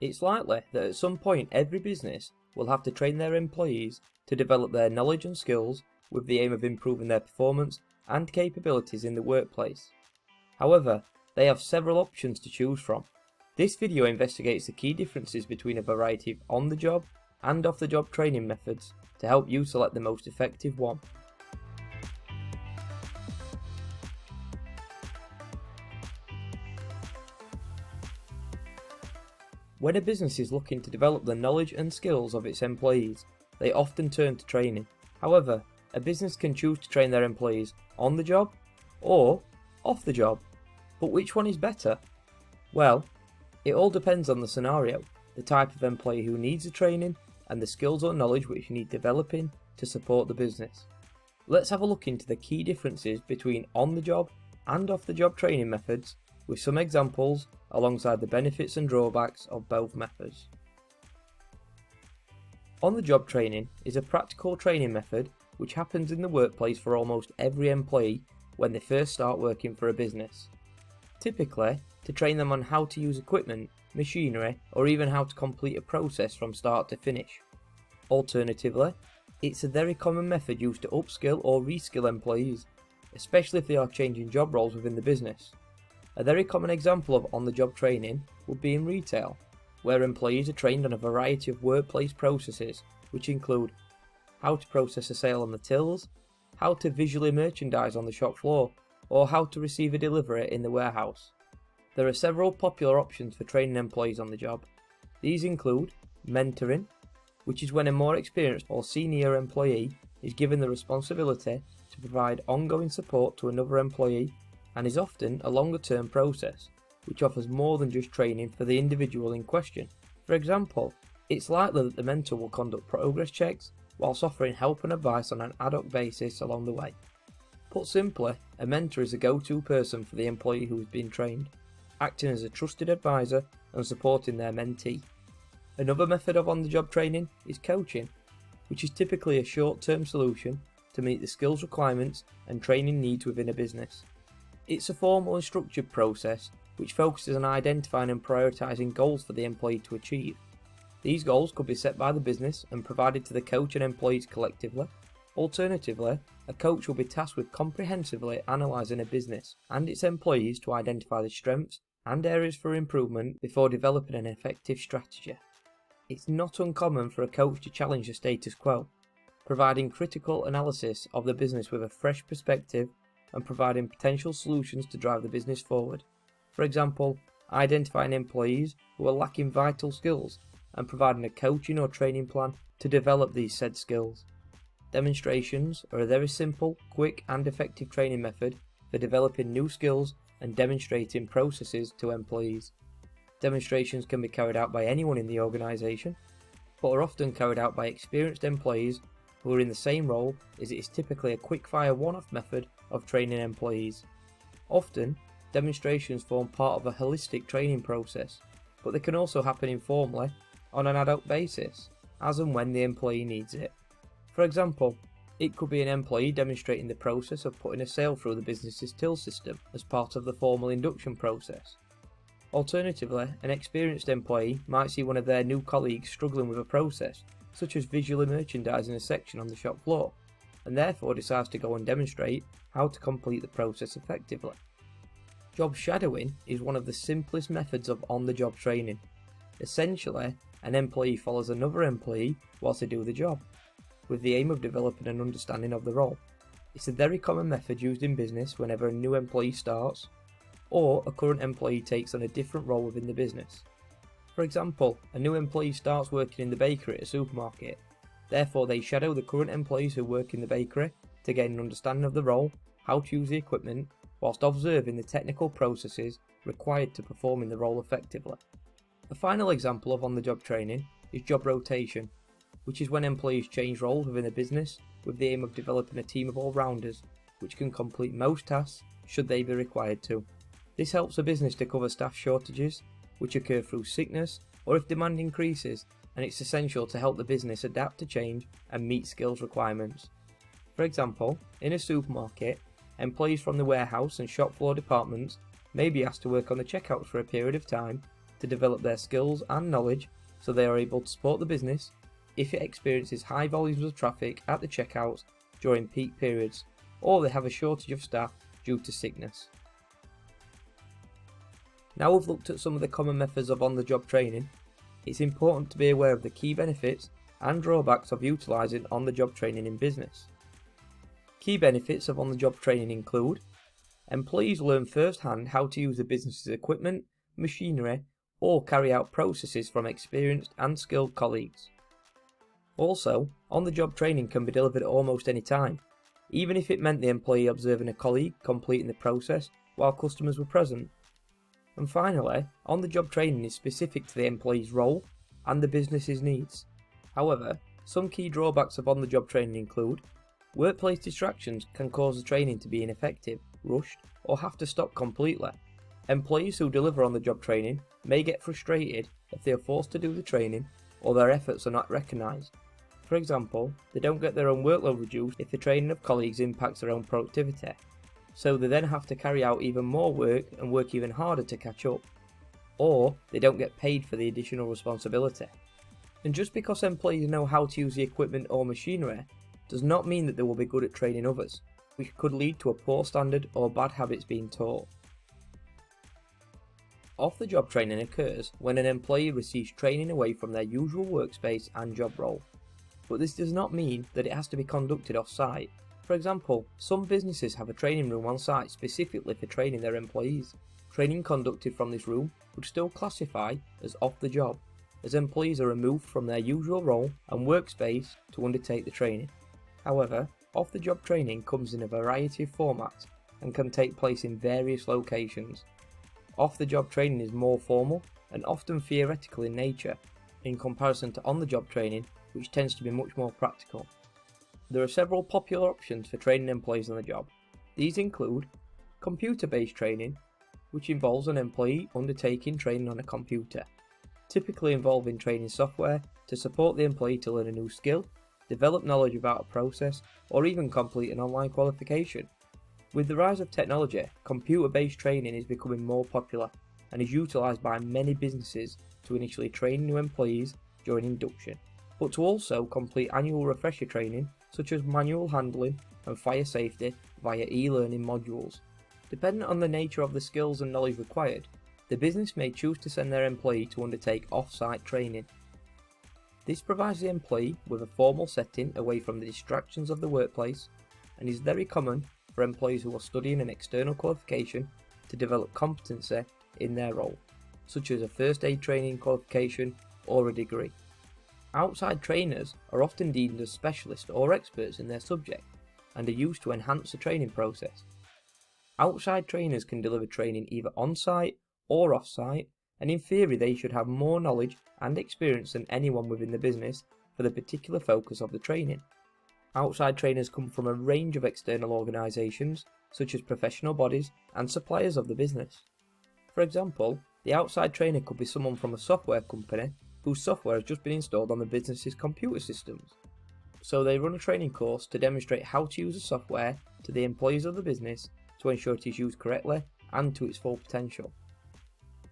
It's likely that at some point every business will have to train their employees to develop their knowledge and skills with the aim of improving their performance and capabilities in the workplace. However, they have several options to choose from. This video investigates the key differences between a variety of on-the-job and off-the-job training methods to help you select the most effective one. When a business is looking to develop the knowledge and skills of its employees, they often turn to training. However, a business can choose to train their employees on the job or off the job. But which one is better? Well, it all depends on the scenario, the type of employee who needs the training, and the skills or knowledge which you need developing to support the business. Let's have a look into the key differences between on-the-job and off-the-job training methods with some examples alongside the benefits and drawbacks of both methods. On-the-job training is a practical training method which happens in the workplace for almost every employee when they first start working for a business. Typically, to train them on how to use equipment, machinery, or even how to complete a process from start to finish. Alternatively, it's a very common method used to upskill or reskill employees, especially if they are changing job roles within the business. A very common example of on-the-job training would be in retail, where employees are trained on a variety of workplace processes, which include how to process a sale on the tills, how to visually merchandise on the shop floor, or how to receive a delivery in the warehouse. There are several popular options for training employees on the job. These include mentoring, which is when a more experienced or senior employee is given the responsibility to provide ongoing support to another employee, and is often a longer term process, which offers more than just training for the individual in question. For example, it's likely that the mentor will conduct progress checks whilst offering help and advice on an ad hoc basis along the way. Put simply, a mentor is a go-to person for the employee who is being trained, acting as a trusted advisor and supporting their mentee. Another method of on-the-job training is coaching, which is typically a short-term solution to meet the skills requirements and training needs within a business. It's a formal and structured process which focuses on identifying and prioritising goals for the employee to achieve. These goals could be set by the business and provided to the coach and employees collectively. Alternatively, a coach will be tasked with comprehensively analysing a business and its employees to identify the strengths and areas for improvement before developing an effective strategy. It's not uncommon for a coach to challenge the status quo, providing critical analysis of the business with a fresh perspective and providing potential solutions to drive the business forward. For example, identifying employees who are lacking vital skills and providing a coaching or training plan to develop these said skills. Demonstrations are a very simple, quick and effective training method for developing new skills and demonstrating processes to employees. Demonstrations can be carried out by anyone in the organisation, but are often carried out by experienced employees who are in the same role, as it is typically a quick-fire one-off method of training employees. Often, demonstrations form part of a holistic training process, but they can also happen informally on an ad hoc basis, as and when the employee needs it. For example, it could be an employee demonstrating the process of putting a sale through the business's till system as part of the formal induction process. Alternatively, an experienced employee might see one of their new colleagues struggling with a process, such as visually merchandising a section on the shop floor, and therefore decides to go and demonstrate how to complete the process effectively. Job shadowing is one of the simplest methods of on-the-job training. Essentially, an employee follows another employee whilst they do the job, with the aim of developing an understanding of the role. It's a very common method used in business whenever a new employee starts, or a current employee takes on a different role within the business. For example, a new employee starts working in the bakery at a supermarket. Therefore, they shadow the current employees who work in the bakery to gain an understanding of the role, how to use the equipment, whilst observing the technical processes required to perform in the role effectively. A final example of on-the-job training is job rotation, which is when employees change roles within a business with the aim of developing a team of all-rounders which can complete most tasks should they be required to. This helps a business to cover staff shortages, which occur through sickness or if demand increases, and it's essential to help the business adapt to change and meet skills requirements. For example, in a supermarket, employees from the warehouse and shop floor departments may be asked to work on the checkouts for a period of time to develop their skills and knowledge so they are able to support the business if it experiences high volumes of traffic at the checkouts during peak periods, or they have a shortage of staff due to sickness. Now we've looked at some of the common methods of on-the-job training, it's important to be aware of the key benefits and drawbacks of utilising on-the-job training in business. Key benefits of on-the-job training include: employees learn firsthand how to use the business's equipment, machinery, or carry out processes from experienced and skilled colleagues. Also, on-the-job training can be delivered at almost any time, even if it meant the employee observing a colleague completing the process while customers were present. And finally, on-the-job training is specific to the employee's role and the business's needs. However, some key drawbacks of on-the-job training include: workplace distractions can cause the training to be ineffective, rushed, or have to stop completely. Employees who deliver on-the-job training may get frustrated if they are forced to do the training or their efforts are not recognised. For example, they don't get their own workload reduced if the training of colleagues impacts their own productivity, so they then have to carry out even more work and work even harder to catch up. Or they don't get paid for the additional responsibility. And just because employees know how to use the equipment or machinery does not mean that they will be good at training others, which could lead to a poor standard or bad habits being taught. Off-the-job training occurs when an employee receives training away from their usual workspace and job role. But this does not mean that it has to be conducted off-site. For example, some businesses have a training room on site specifically for training their employees. Training conducted from this room would still classify as off the job, as employees are removed from their usual role and workspace to undertake the training. However, off-the-job training comes in a variety of formats and can take place in various locations. Off-the-job training is more formal and often theoretical in nature, in comparison to on-the-job training, which tends to be much more practical. There are several popular options for training employees on the job. These include computer-based training, which involves an employee undertaking training on a computer, typically involving training software to support the employee to learn a new skill, develop knowledge about a process, or even complete an online qualification. With the rise of technology, computer-based training is becoming more popular and is utilised by many businesses to initially train new employees during induction, but to also complete annual refresher training such as manual handling and fire safety via e-learning modules. Depending on the nature of the skills and knowledge required, the business may choose to send their employee to undertake off-site training. This provides the employee with a formal setting away from the distractions of the workplace, and is very common for employees who are studying an external qualification to develop competency in their role, such as a first aid training qualification or a degree. Outside trainers are often deemed as specialists or experts in their subject and are used to enhance the training process. Outside trainers can deliver training either on-site or off-site, and in theory they should have more knowledge and experience than anyone within the business for the particular focus of the training. Outside trainers come from a range of external organisations, such as professional bodies and suppliers of the business. For example, the outside trainer could be someone from a software company whose software has just been installed on the business's computer systems. So they run a training course to demonstrate how to use the software to the employees of the business to ensure it is used correctly and to its full potential.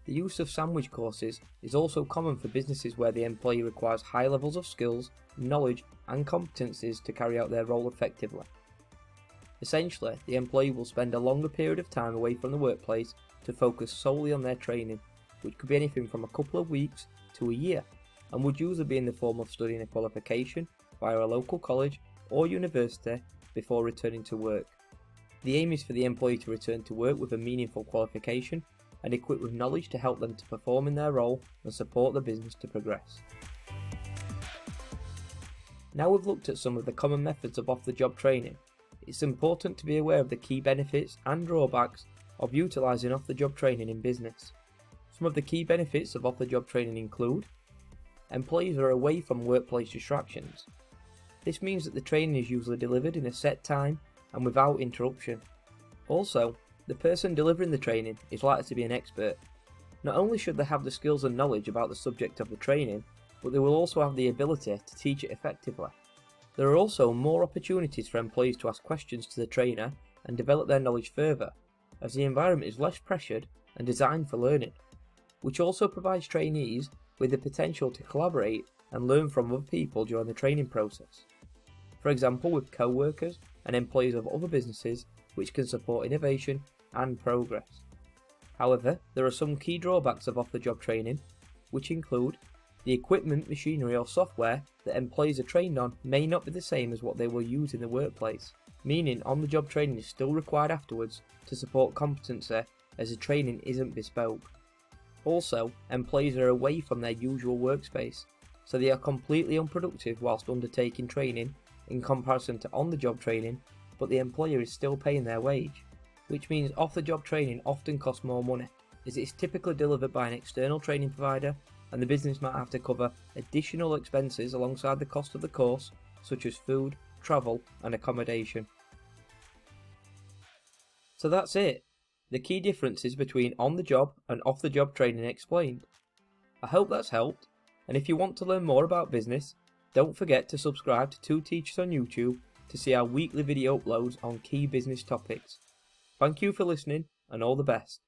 The use of sandwich courses is also common for businesses where the employee requires high levels of skills, knowledge and competencies to carry out their role effectively. Essentially, the employee will spend a longer period of time away from the workplace to focus solely on their training, which could be anything from a couple of weeks to a year, and would usually be in the form of studying a qualification via a local college or university before returning to work. The aim is for the employee to return to work with a meaningful qualification and equipped with knowledge to help them to perform in their role and support the business to progress. Now we've looked at some of the common methods of off-the-job training, it's important to be aware of the key benefits and drawbacks of utilising off-the-job training in business. Some of the key benefits of off-the-job training include: employees are away from workplace distractions. This means that the training is usually delivered in a set time and without interruption. Also, the person delivering the training is likely to be an expert. Not only should they have the skills and knowledge about the subject of the training, but they will also have the ability to teach it effectively. There are also more opportunities for employees to ask questions to the trainer and develop their knowledge further, as the environment is less pressured and designed for learning. which also provides trainees with the potential to collaborate and learn from other people during the training process. For example, with co-workers and employees of other businesses, which can support innovation and progress. However, there are some key drawbacks of off-the-job training, which include the equipment, machinery or software that employees are trained on may not be the same as what they will use in the workplace, meaning on-the-job training is still required afterwards to support competency as the training isn't bespoke. Also, employees are away from their usual workspace, so they are completely unproductive whilst undertaking training in comparison to on-the-job training, but the employer is still paying their wage, which means off-the-job training often costs more money, as it is typically delivered by an external training provider, and the business might have to cover additional expenses alongside the cost of the course, such as food, travel and accommodation. So that's it, the key differences between on-the-job and off-the-job training explained. I hope that's helped, and if you want to learn more about business, don't forget to subscribe to Two Teachers on YouTube to see our weekly video uploads on key business topics. Thank you for listening and all the best.